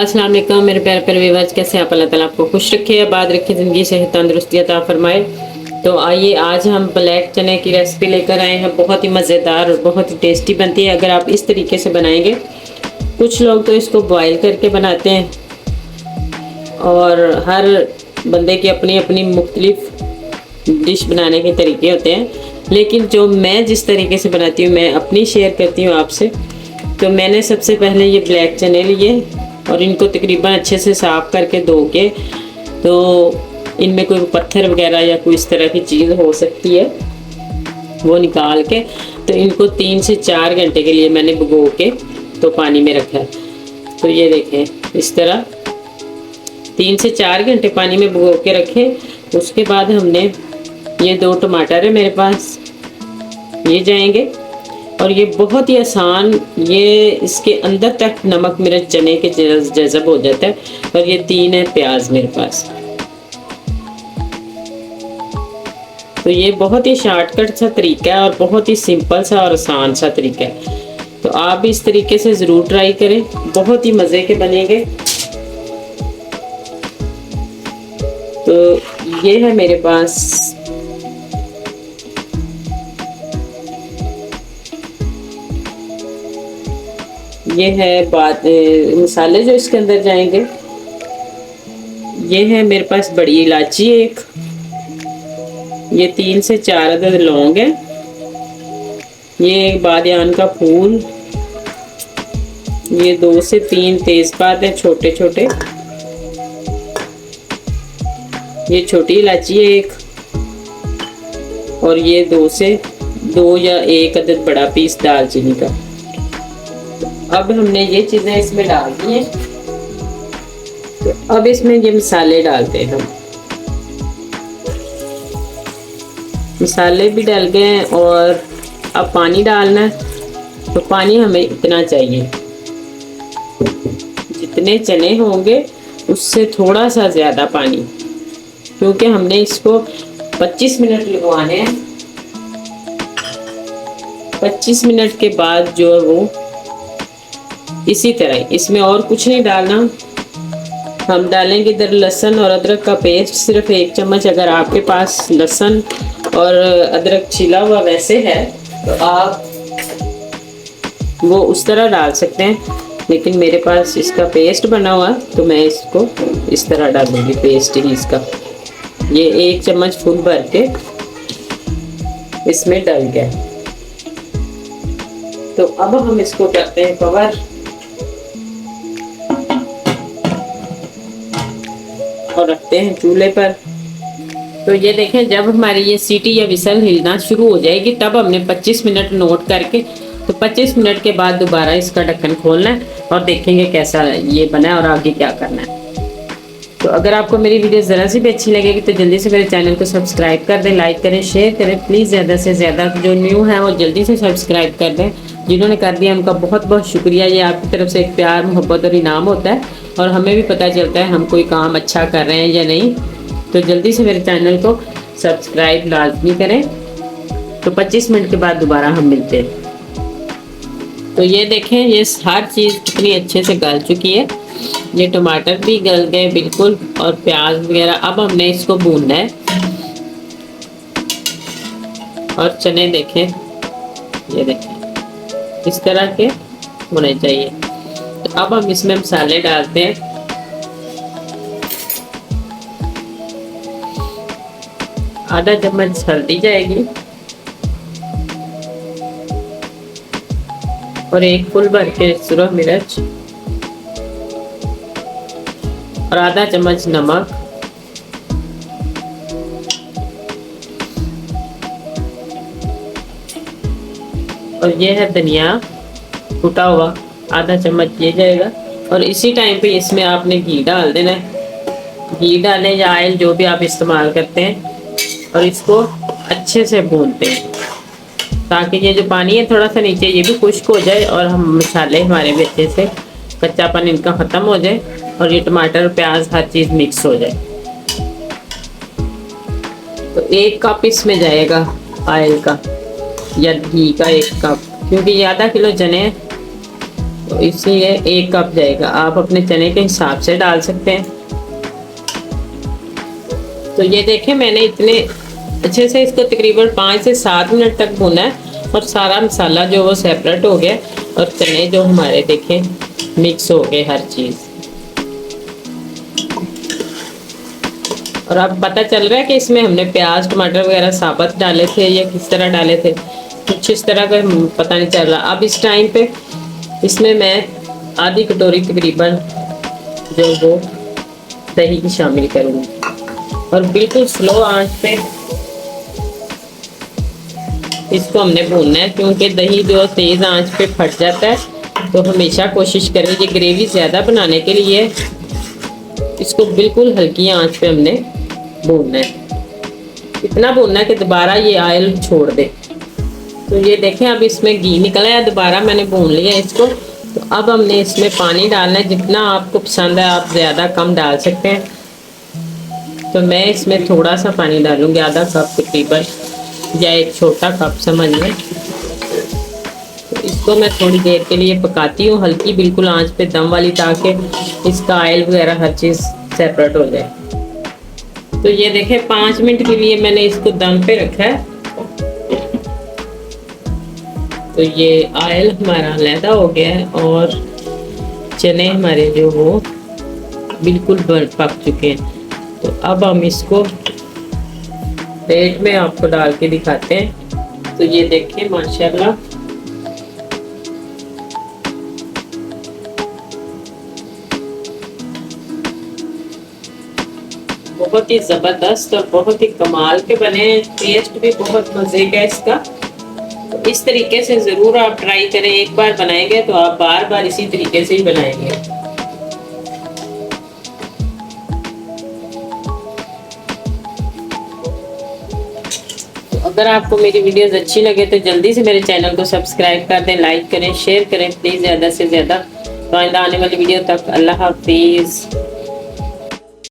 अस्सलाम वालेकुम मेरे प्यारे प्यारे व्यूअर्स, कैसे आप? अल्लाह ताला आपको खुश रखे, आबाद रखे, ज़िंदगी सेहत तंदुरुस्ती अता फरमाए। तो आइए आज हम ब्लैक चने की रेसिपी लेकर आए हैं। बहुत ही मज़ेदार और बहुत ही टेस्टी बनती है अगर आप इस तरीके से बनाएंगे। कुछ लोग तो इसको बॉईल करके बनाते हैं और हर बंदे की अपनी अपनी मुख्तलिफ डिश बनाने के तरीके होते हैं, लेकिन जो मैं जिस तरीके से बनाती हूँ मैं अपनी शेयर करती हूँ आपसे। तो मैंने सबसे पहले ये ब्लैक चने लिए और इनको तकरीबन अच्छे से साफ़ करके धो के, तो इनमें कोई पत्थर वगैरह या कोई इस तरह की चीज़ हो सकती है वो निकाल के, तो इनको 3 से 4 घंटे के लिए मैंने भिगो के तो पानी में रखा है। तो ये देखें इस तरह 3 से 4 घंटे पानी में भिगो के रखे। उसके बाद हमने ये 2 टमाटर है मेरे पास, ये जाएंगे और ये बहुत ही आसान, ये इसके अंदर तक नमक मिर्च चने के जज़ब हो जाता है। और ये 3 है प्याज मेरे पास। तो ये बहुत ही शॉर्टकट सा तरीका है और बहुत ही सिंपल सा और आसान सा तरीका है। तो आप इस तरीके से ज़रूर ट्राई करें, बहुत ही मज़े के बनेंगे। तो ये है मेरे पास ये है मसाले जो इसके अंदर जाएंगे। ये है मेरे पास बड़ी इलायची एक, ये 3 से 4 अदद लौंग है, ये एक बादियान का फूल, ये 2 से 3 तेजपात है छोटे छोटे, ये छोटी इलायची है एक, और ये 2 या 1 अदद बड़ा पीस दालचीनी का। अब हमने ये चीज़ें इसमें डाल दी हैं। तो अब इसमें ये मसाले डालते हैं हम। मसाले भी डल गए हैं और अब पानी डालना है। तो पानी हमें इतना चाहिए, जितने चने होंगे उससे थोड़ा सा ज़्यादा पानी, क्योंकि हमने इसको 25 मिनट लगवाने हैं। 25 मिनट के बाद जो है वो इसी तरह, इसमें और कुछ नहीं डालना। हम डालेंगे इधर लहसुन और अदरक का पेस्ट, सिर्फ 1 चम्मच। अगर आपके पास लहसुन और अदरक छिला हुआ वैसे है तो आप वो उस तरह डाल सकते हैं, लेकिन मेरे पास इसका पेस्ट बना हुआ तो मैं इसको इस तरह डालूंगी, पेस्ट ही इसका। ये 1 चम्मच फुल भर के इसमें डल गया। तो अब हम इसको करते हैं कवर और रखते हैं चूल्हे पर। तो ये देखें, जब हमारी ये सीटी या विसल हिलना शुरू हो जाएगी तब हमने 25 मिनट नोट करके, तो 25 मिनट के बाद दोबारा इसका ढक्कन खोलना है और देखेंगे कैसा ये बना है और आगे क्या करना है। तो अगर आपको मेरी वीडियो ज़रा सी भी अच्छी लगेगी तो जल्दी से मेरे चैनल को सब्सक्राइब कर दें, लाइक करें, शेयर करें प्लीज़। ज़्यादा से ज़्यादा जो न्यू है वो जल्दी से सब्सक्राइब कर दें। जिन्होंने कर दिया उनका बहुत बहुत शुक्रिया। ये आपकी तरफ से एक प्यार, मोहब्बत और इनाम होता है और हमें भी पता चलता है हम कोई काम अच्छा कर रहे हैं या नहीं। तो जल्दी से मेरे चैनल को सब्सक्राइब लाजमी करें। तो 25 मिनट के बाद दोबारा हम मिलते हैं। तो ये देखें, ये हर चीज़ कितनी अच्छे से गल चुकी है। ये टमाटर भी गल गए बिल्कुल और प्याज वगैरह। अब हमने इसको भूनना है और चने देखें, ये देखें इस तरह के होने चाहिए। तो अब हम इसमें मसाले डालते हैं। आधा चम्मच हल्दी जाएगी और 1 फुल भर के सुरख मिर्च और आधा चम्मच नमक और ये है धनिया कुटा हुआ, आधा चम्मच ये जाएगा। और इसी टाइम पे इसमें आपने घी डाल देना है। घी डालें या ऑयल जो भी आप इस्तेमाल करते हैं, और इसको अच्छे से भूनते हैं ताकि ये जो पानी है थोड़ा सा नीचे ये भी खुश्क हो जाए और हम मसाले हमारे भी अच्छे से कच्चापन इनका ख़त्म हो जाए और ये टमाटर प्याज हर चीज़ मिक्स हो जाए। तो 1 कप इसमें जाएगा ऑयल का या घी का, 1 कप, क्योंकि ये आधा किलो चने हैं तो इसलिए 1 कप जाएगा। आप अपने चने के हिसाब से डाल सकते हैं। तो ये देखें मैंने इतने अच्छे से इसको तकरीबन 5 से 7 मिनट तक भुना है और सारा मसाला जो वो सेपरेट हो गया और चने जो हमारे देखें मिक्स हो गए हर चीज़। और अब पता चल रहा है कि इसमें हमने प्याज टमाटर वगैरह साबुत डाले थे या किस तरह डाले थे, कुछ इस तरह का पता नहीं चल रहा। अब इस टाइम पे इसमें मैं आधी कटोरी तकरीबन जो वो दही की शामिल करूँगी और बिल्कुल स्लो आंच पे इसको हमने भूनना है, क्योंकि दही जो तेज़ आंच पे फट जाता है। तो हमेशा कोशिश करें ये ग्रेवी ज़्यादा बनाने के लिए इसको बिल्कुल हल्की आंच पे हमने भूनना है, इतना भूनना है कि दोबारा ये ऑयल छोड़ दे। तो ये देखें अब इसमें घी निकला है, दोबारा मैंने भून लिया इसको। तो अब हमने इसमें पानी डालना है, जितना आपको पसंद है आप ज़्यादा कम डाल सकते हैं। तो मैं इसमें थोड़ा सा पानी डालूंगी, आधा कप तकरीबन या एक छोटा कप समझ लें। तो इसको मैं थोड़ी देर के लिए पकाती हूँ हल्की बिल्कुल आंच पे दम वाली, ताकि इसका ऑयल वगैरह हर चीज़ सेपरेट हो जाए। तो ये देखें 5 मिनट के लिए मैंने इसको दम पे रखा है। तो ये ऑयल हमारा अलहदा हो गया है और चने हमारे जो वो बिल्कुल पक चुके हैं। तो अब हम इसको प्लेट में आपको डाल के दिखाते हैं। तो ये देखिए माशाल्लाह बहुत ही ज़बरदस्त और बहुत ही कमाल के बने हैं। टेस्ट भी बहुत मज़े का इसका। तो इस तरीके से ज़रूर आप ट्राई करें, एक बार बनाएंगे तो आप बार बार इसी तरीके से ही बनाएंगे। तो अगर आपको मेरी वीडियोस अच्छी लगे तो जल्दी से मेरे चैनल को सब्सक्राइब कर दें, लाइक करें, शेयर करें प्लीज़ ज़्यादा से ज़्यादा। तो आइंदा आने वाली वीडियो तक अल्लाह हाफिज़।